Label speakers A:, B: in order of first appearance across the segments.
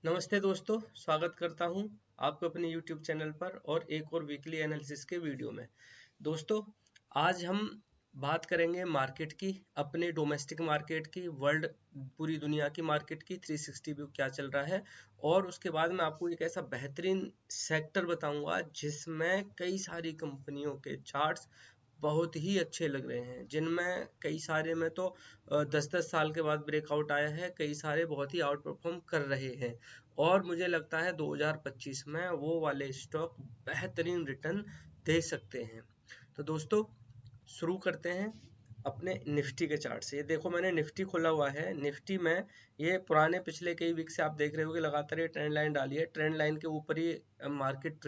A: नमस्ते दोस्तों, स्वागत करता हूं आपको अपने YouTube चैनल पर और एक और वीकली एनालिसिस के वीडियो में। दोस्तों, आज हम बात करेंगे मार्केट की, अपने डोमेस्टिक मार्केट की, वर्ल्ड पूरी दुनिया की मार्केट की 360 व्यू क्या चल रहा है। और उसके बाद मैं आपको एक ऐसा बेहतरीन सेक्टर बताऊंगा जिसमें कई सारी कंपनियों के चार्ट्स बहुत ही अच्छे लग रहे हैं, जिनमें कई सारे में तो 10-10 साल के बाद ब्रेकआउट आया है, कई सारे बहुत ही आउट परफॉर्म कर रहे हैं। और मुझे लगता है 2025 में वो वाले स्टॉक बेहतरीन रिटर्न दे सकते हैं। तो दोस्तों, शुरू करते हैं अपने निफ्टी के चार्ट से। ये देखो, मैंने निफ्टी खोला हुआ है। निफ्टी में ये पुराने पिछले कई वीक से आप देख रहे हो कि लगातार ये ट्रेंड लाइन डाली है। ट्रेंड लाइन के ऊपर ही मार्केट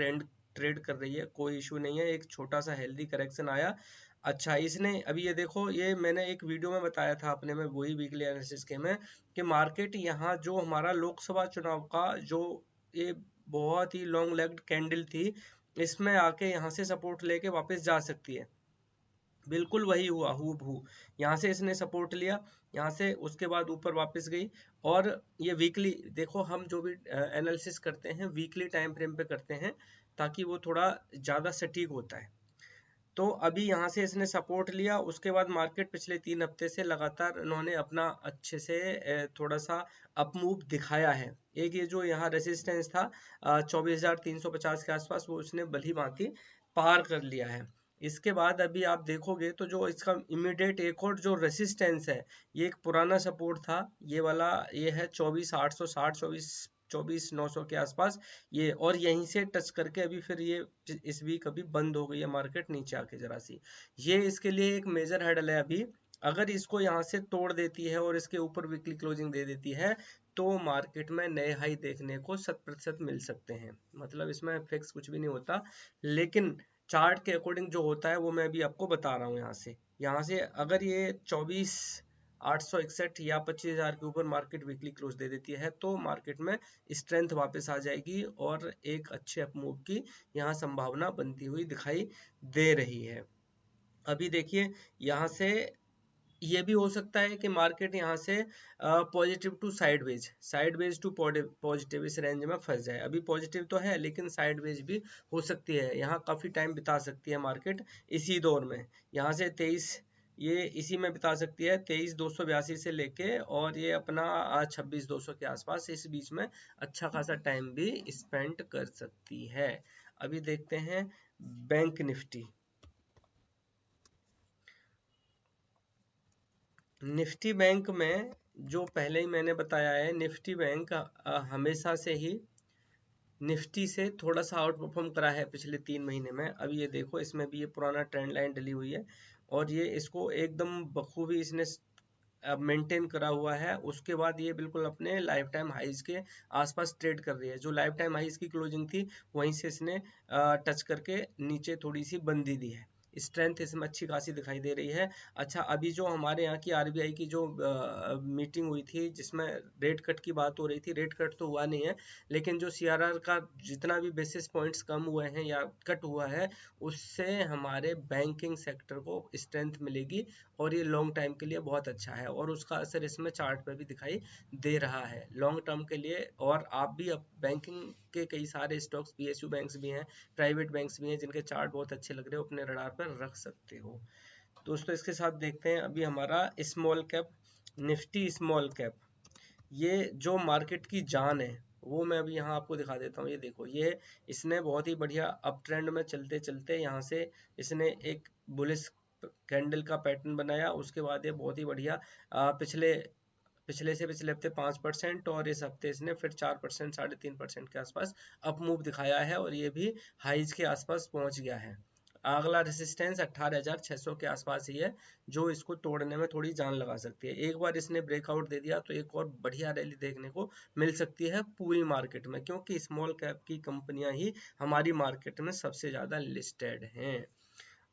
A: ट्रेड कर रही है, कोई इशू नहीं है। एक छोटा सा हेल्दी करेक्शन आया। अच्छा, इसने अभी ये देखो, ये मैंने एक वीडियो में बताया था अपने में, वही वीकली एनालिसिस के में, कि मार्केट यहाँ जो हमारा लोकसभा चुनाव का जो ये बहुत ही लॉन्ग लेग्ड कैंडल थी, इसमें आके यहाँ से सपोर्ट लेके वापस जा सकती है। बिल्कुल वही हुआ हूबहू। यहाँ से इसने सपोर्ट लिया, यहाँ से उसके बाद ऊपर वापस गई। और ये वीकली देखो, हम जो भी एनालिसिस करते हैं वीकली टाइम फ्रेम पे करते हैं, ताकि वो थोड़ा ज़्यादा सटीक होता है। तो अभी यहाँ से इसने सपोर्ट लिया, उसके बाद मार्केट पिछले 3 हफ्ते से लगातार इन्होंने अपना अच्छे से थोड़ा सा अप मूव दिखाया है। एक ये जो यहाँ रेजिस्टेंस था 24,350 के आसपास, वो उसने भली भांति पार कर लिया है। इसके बाद अभी आप देखोगे तो जो इसका इमीडिएट एक और जो रेसिस्टेंस है, ये एक पुराना सपोर्ट था, ये वाला, ये है 24,860, 24,900 के आसपास ये। और यहीं से टच करके अभी फिर ये इस वीक अभी बंद हो गई है मार्केट नीचे आके जरा सी। ये इसके लिए एक मेजर हेडल है अभी। अगर इसको यहाँ से तोड़ देती है और इसके ऊपर वीकली क्लोजिंग दे देती है, तो मार्केट में नए हाई देखने को 100% मिल सकते हैं। मतलब इसमें फिक्स कुछ भी नहीं होता, लेकिन चार्ट के अकॉर्डिंग जो होता है वो मैं अभी आपको बता रहा हूँ। यहाँ से अगर ये 24,861 या 25,000 के ऊपर मार्केट वीकली क्लोज दे देती है, तो मार्केट में स्ट्रेंथ वापस आ जाएगी और एक अच्छे अपमूव की यहाँ संभावना बनती हुई दिखाई दे रही है। अभी देखिए, यहाँ से ये भी हो सकता है कि मार्केट यहाँ से positive to sideways to positive इस रेंज में फंस जाए। अभी पॉजिटिव तो है, लेकिन साइडवेज भी हो सकती है। यहाँ काफी टाइम बिता सकती है मार्केट इसी दौर में। यहाँ से 23, ये इसी में बिता सकती है, 23,282 से लेके और ये अपना 26,200 के आसपास, इस बीच में अच्छा खासा टाइम भी स्पेंड कर सकती है। अभी देखते हैं बैंक निफ्टी। निफ्टी बैंक में जो पहले ही मैंने बताया है, निफ्टी बैंक हमेशा से ही निफ्टी से थोड़ा सा आउट परफॉर्म करा है पिछले 3 महीने में। अब ये देखो, इसमें भी ये पुराना ट्रेंड लाइन डली हुई है और ये इसको एकदम बखूबी इसने मेंटेन करा हुआ है। उसके बाद ये बिल्कुल अपने लाइफ टाइम हाइज के आसपास ट्रेड कर रही है। जो लाइफ टाइम हाइज की क्लोजिंग थी, वहीं से इसने टच करके नीचे थोड़ी सी बंदी दी है। स्ट्रेंथ इसमें अच्छी खासी दिखाई दे रही है। अच्छा, अभी जो हमारे यहाँ की आरबीआई की जो मीटिंग हुई थी, जिसमें रेट कट की बात हो रही थी, रेट कट तो हुआ नहीं है, लेकिन जो सीआरआर का जितना भी बेसिस पॉइंट्स कम हुए हैं या कट हुआ है, उससे हमारे बैंकिंग सेक्टर को स्ट्रेंथ मिलेगी और ये लॉन्ग टाइम के लिए बहुत अच्छा है। और उसका असर इसमें चार्ट पर भी दिखाई दे रहा है लॉन्ग टर्म के लिए। और आप भी अब बैंकिंग के कई सारे स्टॉक्स, पीएसयू बैंक्स भी हैं, प्राइवेट बैंक्स भी हैं, जिनके चार्ट बहुत अच्छे लग रहे हो, अपने रडार पर रख सकते हो। दोस्तों, इसके साथ देखते हैं अभी हमारा small cap, Nifty small cap. ये जो मार्केट की जान है, वो मैं अभी यहाँ आपको दिखा देता हूँ। ये देखो, ये इसने बहुत ही बढ़िया अप ट्रेंड में चलते चलते यहाँ से इसने एक बुलिश कैंडल का पैटर्न बनाया। उसके बाद ये बहुत ही बढ़िया पिछले पिछले से पिछले हफ्ते 5% और इस हफ्ते इसने फिर 4%, 3.5% के आसपास अप मूव दिखाया है और ये भी हाइज के आसपास पहुंच गया है। अगला रेसिस्टेंस 18,600 के आसपास ही है, जो इसको तोड़ने में थोड़ी जान लगा सकती है। एक बार इसने ब्रेकआउट दे दिया तो एक और बढ़िया रैली देखने को मिल सकती है पूरी मार्केट में, क्योंकि स्मॉल कैप की कंपनियां ही हमारी मार्केट में सबसे ज्यादा लिस्टेड हैं।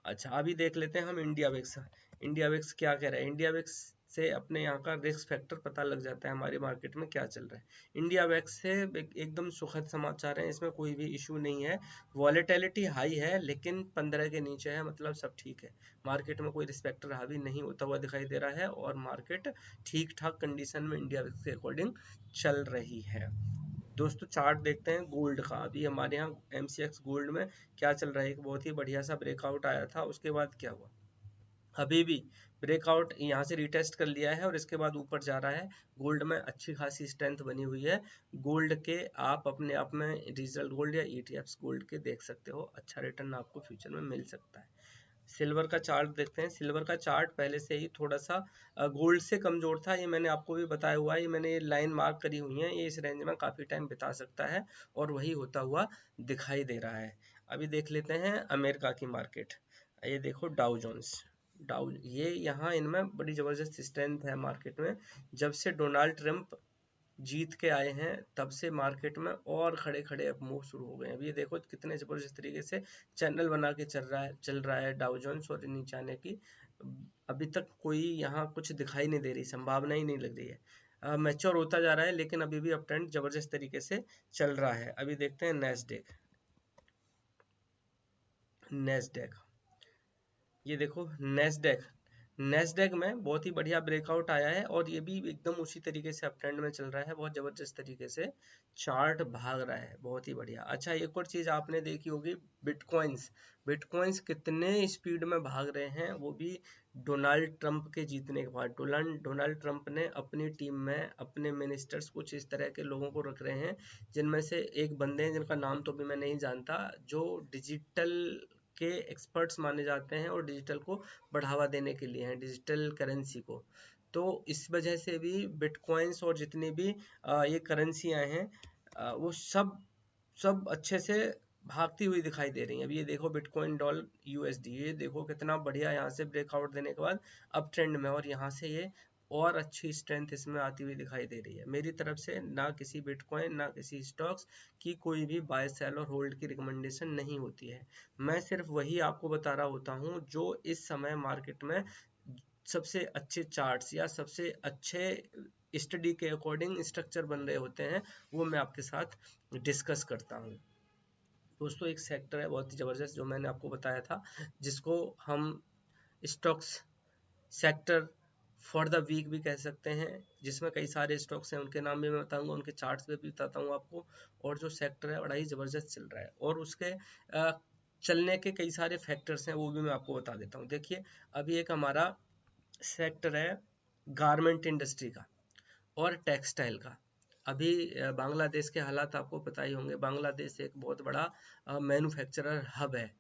A: अच्छा, अभी देख लेते हैं हम इंडिया विक्स। इंडिया विक्स क्या कह रहा है? इंडिया विक्स से अपने यहाँ का रिस्क फैक्टर पता लग जाता है, हमारी मार्केट में क्या चल रहा है। इंडिया विक्स से एकदम सुखद समाचार है, इसमें कोई भी इशू नहीं है। वॉलेटिलिटी हाई है, लेकिन 15 के नीचे है, मतलब सब ठीक है। मार्केट में कोई रिस्क फैक्टर हावी नहीं होता हुआ दिखाई दे रहा है और मार्केट ठीक ठाक कंडीशन में इंडिया विक्स के अकॉर्डिंग चल रही है। दोस्तों चार्ट देखते हैं गोल्ड का। अभी हमारे यहाँ MCX गोल्ड में क्या चल रहा है, एक बहुत ही बढ़िया सा ब्रेकआउट आया था, उसके बाद क्या हुआ, अभी भी ब्रेकआउट यहाँ से रिटेस्ट कर लिया है और इसके बाद ऊपर जा रहा है। गोल्ड में अच्छी खासी स्ट्रेंथ बनी हुई है। गोल्ड के आप अपने आप में डिजिटल गोल्ड या ETFs गोल्ड के देख सकते हो, अच्छा रिटर्न आपको फ्यूचर में मिल सकता है। सिल्वर का चार्ट देखते हैं। सिल्वर का चार्ट पहले से ही थोड़ा सा गोल्ड से कमजोर था, ये मैंने आपको भी बताया हुआ है, ये मैंने लाइन मार्क करी हुई है, ये इस रेंज में काफी टाइम बिता सकता है और वही होता हुआ दिखाई दे रहा है। अभी देख लेते हैं अमेरिका की मार्केट। ये देखो डाउ जोन्स, डाउ, ये यहाँ इनमें बड़ी जबरदस्त स्ट्रेंथ है मार्केट में। जब से डोनाल्ड ट्रंप जीत के आए हैं तब से मार्केट में और खड़े खड़े अप मूव शुरू हो गए हैं। अभी ये देखो कितने जबरदस्त तरीके से चैनल बना के चल रहा है डाउ जोन्स, और नीचे आने की अभी तक कोई यहाँ कुछ दिखाई नहीं दे रही, संभावना ही नहीं लग रही है। मैच्योर होता जा रहा है लेकिन अभी भी अप ट्रेंड जबरदस्त तरीके से चल रहा है। अभी देखते हैं नेस्डेक। नेस्डेक, ये देखो नेस्डेक, नेस्डेक में बहुत ही बढ़िया ब्रेकआउट आया है और ये भी एकदम उसी तरीके से अप ट्रेंड में चल रहा है, बहुत जबरदस्त तरीके से चार्ट भाग रहा है, बहुत ही बढ़िया। अच्छा, एक और चीज आपने देखी होगी, बिटकॉइंस। बिटकॉइंस कितने स्पीड में भाग रहे हैं, वो भी डोनाल्ड ट्रंप के जीतने के बाद। डोनाल्ड ट्रंप ने अपनी टीम में अपने मिनिस्टर्स कुछ इस तरह के लोगों को रख रहे हैं, जिनमें से एक बंदे हैं जिनका नाम तो भी मैं नहीं जानता, जो डिजिटल के एक्सपर्ट्स माने जाते हैं और डिजिटल को बढ़ावा देने के लिए हैं, डिजिटल करेंसी को। तो इस वजह से भी बिटकॉइंस और जितनी भी ये करेंसियां हैं वो सब सब अच्छे से भागती हुई दिखाई दे रही हैं। अभी ये देखो बिटकॉइन डॉलर USD, ये देखो कितना बढ़िया यहाँ से ब्रेकआउट देने के बाद अप ट्रेंड में, और यहाँ से ये और अच्छी स्ट्रेंथ इसमें आती हुई दिखाई दे रही है। मेरी तरफ से ना किसी बिटकॉइन ना किसी स्टॉक्स की कोई भी बाय सेल और होल्ड की रिकमेंडेशन नहीं होती है। मैं सिर्फ वही आपको बता रहा होता हूँ जो इस समय मार्केट में सबसे अच्छे चार्ट्स या सबसे अच्छे स्टडी के अकॉर्डिंग स्ट्रक्चर बन रहे होते हैं, वो मैं आपके साथ डिस्कस करता हूँ। दोस्तों एक सेक्टर है बहुत ही जबरदस्त जो मैंने आपको बताया था, जिसको हम stocks sector for the week भी कह सकते हैं, जिसमें कई सारे स्टॉक्स हैं, उनके नाम भी मैं बताऊंगा, उनके चार्ट्स भी बताता हूँ आपको। और जो सेक्टर है बड़ा ही जबरदस्त चल रहा है और उसके चलने के कई सारे फैक्टर्स हैं, वो भी मैं आपको बता देता हूँ। देखिए अभी एक हमारा सेक्टर है गारमेंट इंडस्ट्री का और टेक्सटाइल का। अभी बांग्लादेश के हालात आपको पता ही होंगे, बांग्लादेश एक बहुत बड़ा मैन्युफैक्चरर हब है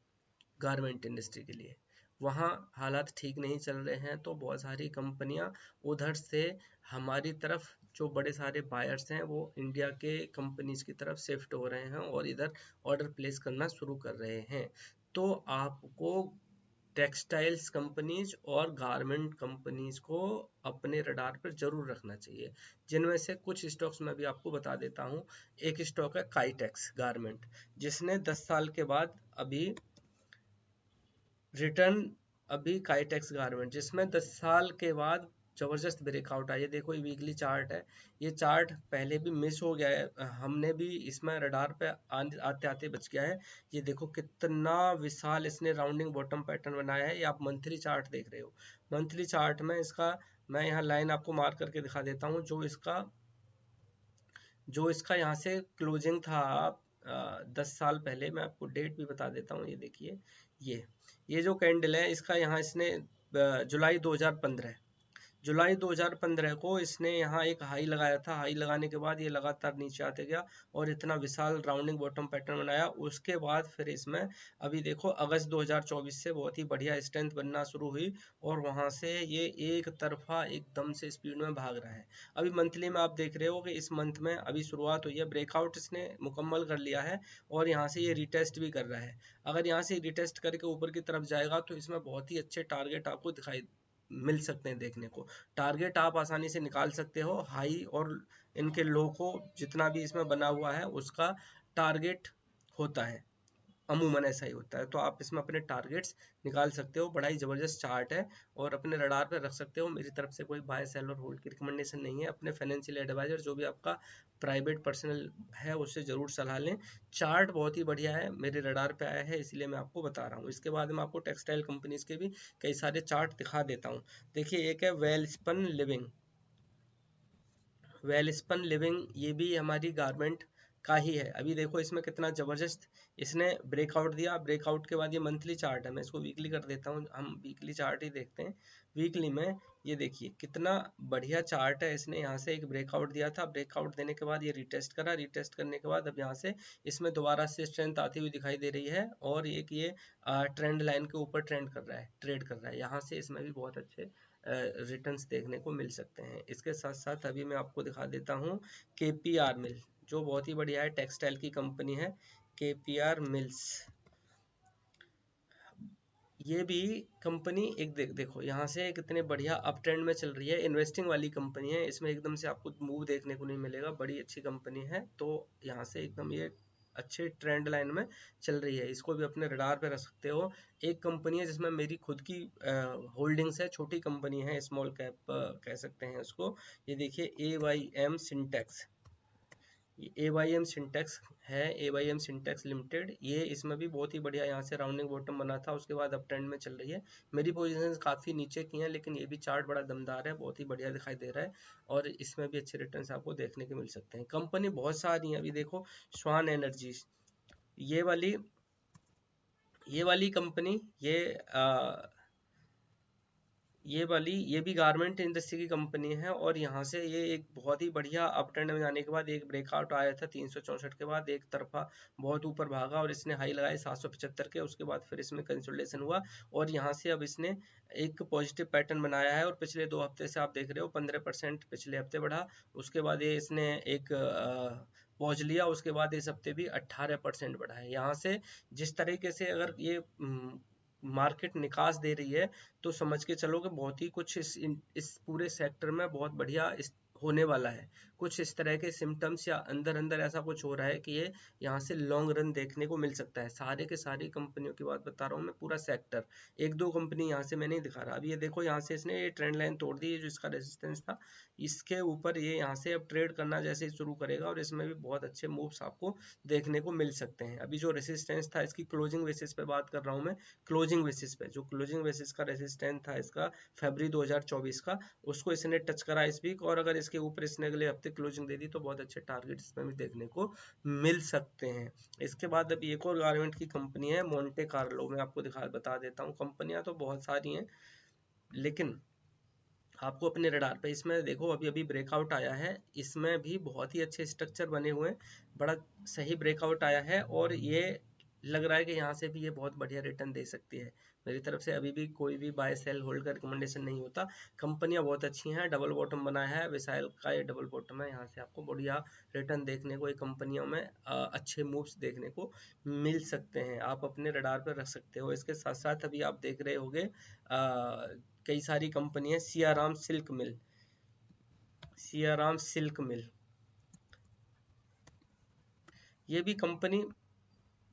A: गारमेंट इंडस्ट्री के लिए। वहाँ हालात ठीक नहीं चल रहे हैं, तो बहुत सारी कंपनियां उधर से हमारी तरफ, जो बड़े सारे बायर्स हैं वो इंडिया के कंपनीज की तरफ शिफ्ट हो रहे हैं और इधर ऑर्डर प्लेस करना शुरू कर रहे हैं। तो आपको टेक्सटाइल्स कंपनीज और गारमेंट कंपनीज को अपने रडार पर जरूर रखना चाहिए, जिनमें से कुछ स्टॉक्स मैं भी आपको बता देता हूँ। एक स्टॉक है काइटेक्स गारमेंट, जिसने 10 साल के बाद अभी रिटर्न, अभी काइटेक्स गारमेंट जिसमें 10 साल के बाद जबरदस्त ब्रेकआउट आया। ये देखो ये वीकली चार्ट है, ये चार्ट पहले भी मिस हो गया है, हमने भी इसमें रडार पे आते आते बच गया है। ये देखो कितना विशाल इसने राउंडिंग बॉटम पैटर्न बनाया है। ये आप मंथली चार्ट देख रहे हो, मंथली चार्ट में इसका मैं यहाँ लाइन आपको मार्क करके दिखा देता हूँ। जो इसका यहाँ से क्लोजिंग था 10 साल पहले, मैं आपको डेट भी बता देता हूँ। ये देखिए ये जो कैंडल है इसका यहाँ इसने जुलाई 2015, जुलाई 2015 को इसने यहाँ एक हाई लगाया था। हाई लगाने के बाद ये लगातार नीचे आते गया और इतना विशाल राउंडिंग बॉटम पैटर्न बनाया। उसके बाद फिर इसमें अभी देखो अगस्त 2024 से बहुत ही बढ़िया स्ट्रेंथ बनना शुरू हुई और वहां से ये एक तरफा एकदम से स्पीड में भाग रहा है। अभी मंथली में आप देख रहे हो कि इस मंथ में अभी शुरुआत हुई है, ब्रेकआउट इसने मुकम्मल कर लिया है और यहाँ से ये रिटेस्ट भी कर रहा है। अगर यहाँ से रिटेस्ट करके ऊपर की तरफ जाएगा तो इसमें बहुत ही अच्छे टारगेट आपको दिखाई मिल सकते हैं देखने को। टारगेट आप आसानी से निकाल सकते हो, हाई और इनके लो को जितना भी इसमें बना हुआ है उसका टारगेट होता है, अमूमन ऐसा ही होता है। तो आप इसमें अपने टारगेट्स निकाल सकते हो। बड़ा ही जबरदस्त चार्ट है और अपने रडार पे रख सकते हो। मेरी तरफ से कोई बाय सेल और होल्ड की रिकमेंडेशन नहीं है। अपने फाइनेंशियल एडवाइजर जो भी आपका प्राइवेट पर्सनल है उससे जरूर सलाह लें। चार्ट बहुत ही बढ़िया है, मेरे रडार पे आया है इसलिए मैं आपको बता रहा हूँ। इसके बाद मैं आपको टेक्सटाइल कंपनीज के भी कई सारे चार्ट दिखा देता हूँ। देखिए एक है वेलस्पन लिविंग, वेलस्पन लिविंग, ये भी हमारी गारमेंट का ही है। अभी देखो इसमें कितना जबरदस्त इसने ब्रेकआउट दिया, ब्रेकआउट के बाद ये मंथली चार्ट है, मैं इसको वीकली कर देता हूँ, हम वीकली चार्ट ही देखते हैं। वीकली में ये देखिए कितना बढ़िया चार्ट है, इसने यहाँ से एक ब्रेकआउट दिया था, ब्रेकआउट देने के बाद ये रिटेस्ट करा, रिटेस्ट करने के बाद अब यहाँ से इसमें दोबारा से स्ट्रेंथ आती हुई दिखाई दे रही है, और एक ये ट्रेंड लाइन के ऊपर ट्रेंड कर रहा है, ट्रेड कर रहा है। यहाँ से इसमें भी बहुत अच्छे रिटर्न्स देखने को मिल सकते हैं। इसके साथ साथ अभी मैं आपको दिखा देता हूँ KPR मिल, जो बहुत ही बढ़िया है, टेक्सटाइल की कंपनी है KPR मिल्स। ये भी कंपनी एक देखो यहाँ से कितने बढ़िया अप ट्रेंड में चल रही है, इन्वेस्टिंग वाली कंपनी है, इसमें एकदम से आपको मूव देखने को नहीं मिलेगा, बड़ी अच्छी कंपनी है। तो यहाँ से एकदम ये अच्छे ट्रेंड लाइन में चल रही है, इसको भी अपने रडार पे रख सकते हो। एक कंपनी है जिसमें मेरी खुद की होल्डिंग्स है, छोटी कंपनी है, स्मॉल कैप कह सकते हैं उसको। ये देखिए AYM सिंटेक्स, AYM सिंटेक्स है, AYM सिंटेक्स लिमिटेड, ये इसमें भी बहुत ही बढ़िया यहाँ से राउंडिंग बॉटम बना था, उसके बाद अप ट्रेंड में चल रही है। मेरी पोजीशन काफ़ी नीचे की हैं, लेकिन ये भी चार्ट बड़ा दमदार है, बहुत ही बढ़िया दिखाई दे रहा है, और इसमें भी अच्छे रिटर्न्स आपको देखने को मिल सकते हैं। कंपनी बहुत सारी है, अभी देखो स्वान एनर्जीज, ये वाली कंपनी, ये भी गारमेंट इंडस्ट्री की कंपनी है, और यहाँ से ये एक बहुत ही बढ़िया अप ट्रेंड में जाने के बाद एक ब्रेकआउट आया था 364 के बाद, एक तरफा बहुत ऊपर भागा और इसने हाई लगाए 775 के, उसके बाद फिर इसमें कंसोलिडेशन हुआ, और यहाँ से अब इसने एक पॉजिटिव पैटर्न बनाया है, और पिछले 2 हफ्ते से आप देख रहे हो 15% पिछले हफ्ते बढ़ा, उसके बाद ये इसने एक पॉज लिया, उसके बाद इस हफ्ते भी 18% बढ़ा है। यहाँ से जिस तरीके से अगर ये मार्केट निकास दे रही है, तो समझ के चलो कि बहुत ही कुछ इस पूरे सेक्टर में बहुत बढ़िया होने वाला है। कुछ इस तरह के सिम्टम्स या अंदर अंदर ऐसा कुछ हो रहा है कि ये यहाँ से लॉन्ग रन देखने को मिल सकता है। सारे के सारी कंपनियों की बात बता रहा हूँ मैं, पूरा सेक्टर, एक दो कंपनी यहाँ से मैं नहीं दिखा रहा। अभी ये देखो यहाँ से इसने ये ट्रेंड लाइन तोड़ दी है, जो इसका रेजिस्टेंस था, इसके ऊपर ये यहाँ से अब ट्रेड करना जैसे ही शुरू करेगा, और इसमें भी बहुत अच्छे मूव्स आपको देखने को मिल सकते हैं। अभी जो रेजिस्टेंस था, इसकी क्लोजिंग बेसिस पे बात कर रहा हूँ मैं, क्लोजिंग बेसिस पे, जो क्लोजिंग बेसिस का रेजिस्टेंस था इसका फरवरी 2024 का, उसको इसने टच करा इस वीक, और अगर इसके ऊपर इसने अगले हफ्ते क्लोजिंग दे दी तो बहुत अच्छे टारगेट इसमें भी देखने को मिल सकते हैं। इसके बाद अभी एक और गारमेंट की कंपनी है मोंटे कार्लो, मैं आपको बता देता हूँ। कंपनियां तो बहुत सारी हैं, लेकिन आपको अपने रडार पे, इसमें देखो अभी अभी ब्रेकआउट आया है, इसमें भी बहुत ही अच्छे स्ट्रक्चर बने हुए हैं, बड़ा सही ब्रेकआउट आया है, और ये लग रहा है कि यहाँ से भी ये बहुत बढ़िया रिटर्न दे सकती है। मेरी तरफ से अभी भी कोई भी बाय सेल होल्ड का रिकमेंडेशन नहीं होता। कंपनियां बहुत अच्छी हैं, डबल बॉटम बनाया है विशाल का, ये डबल बॉटम है, यहाँ से आपको बढ़िया रिटर्न देखने को, ये कंपनियों में अच्छे मूव्स देखने को मिल सकते हैं, आप अपने रडार पर रख सकते हो। इसके साथ साथ अभी आप देख रहे होंगे कई सारी कंपनी है, सियाराम सिल्क मिल, ये भी कंपनी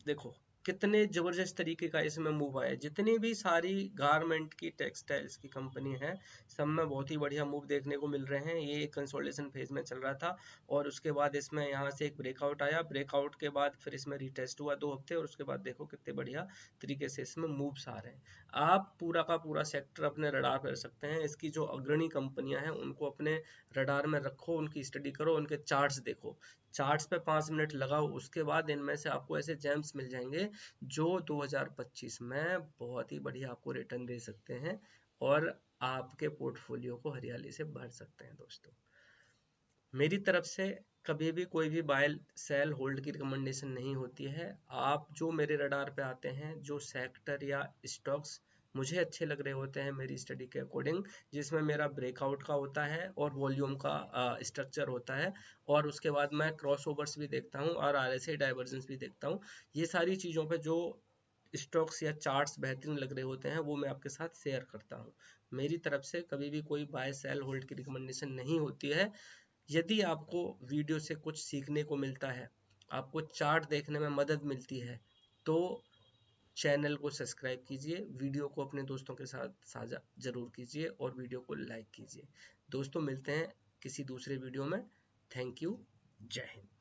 A: देखो कितने जबरदस्त तरीके का इसमें मूव आया है। जितनी भी सारी गारमेंट की टेक्सटाइल्स की कंपनी है, सब में बहुत ही बढ़िया मूव देखने को मिल रहे हैं। ये एक कंसोलिडेशन फेज में चल रहा था, और उसके बाद इसमें यहाँ से एक ब्रेकआउट आया, ब्रेकआउट के बाद फिर इसमें रिटेस्ट हुआ 2 हफ्ते, और उसके बाद देखो कितने बढ़िया तरीके से इसमें मूव्स आ रहे हैं। आप पूरा का पूरा सेक्टर अपने रडार पर रख सकते हैं। इसकी जो अग्रणी कंपनियां हैं उनको अपने रडार में रखो, उनकी स्टडी करो, उनके चार्ट्स देखो, चार्ट्स पे 5 मिनट लगाओ, उसके बाद इनमें से आपको ऐसे जेम्स मिल जाएंगे जो 2025 में बहुत ही बढ़िया आपको रिटर्न दे सकते हैं, और आपके पोर्टफोलियो को हरियाली से भर सकते हैं। दोस्तों, मेरी तरफ से कभी भी कोई भी बाय सेल होल्ड की रिकमेंडेशन नहीं होती है। आप जो मेरे रडार पे आते हैं, जो सेक्टर या स्टॉक्स मुझे अच्छे लग रहे होते हैं मेरी स्टडी के अकॉर्डिंग, जिसमें मेरा ब्रेकआउट का होता है और वॉल्यूम का स्ट्रक्चर होता है, और उसके बाद मैं क्रॉस ओवर्स भी देखता हूँ और RSI डाइवर्जेंस भी देखता हूँ, ये सारी चीज़ों पे जो स्टॉक्स या चार्ट्स बेहतरीन लग रहे होते हैं वो मैं आपके साथ शेयर करता हूँ। मेरी तरफ से कभी भी कोई बाय सेल होल्ड की रिकमेंडेशन नहीं होती है। यदि आपको वीडियो से कुछ सीखने को मिलता है, आपको चार्ट देखने में मदद मिलती है, तो चैनल को सब्सक्राइब कीजिए, वीडियो को अपने दोस्तों के साथ साझा जरूर कीजिए, और वीडियो को लाइक कीजिए। दोस्तों, मिलते हैं किसी दूसरे वीडियो में। Thank you. जय हिंद।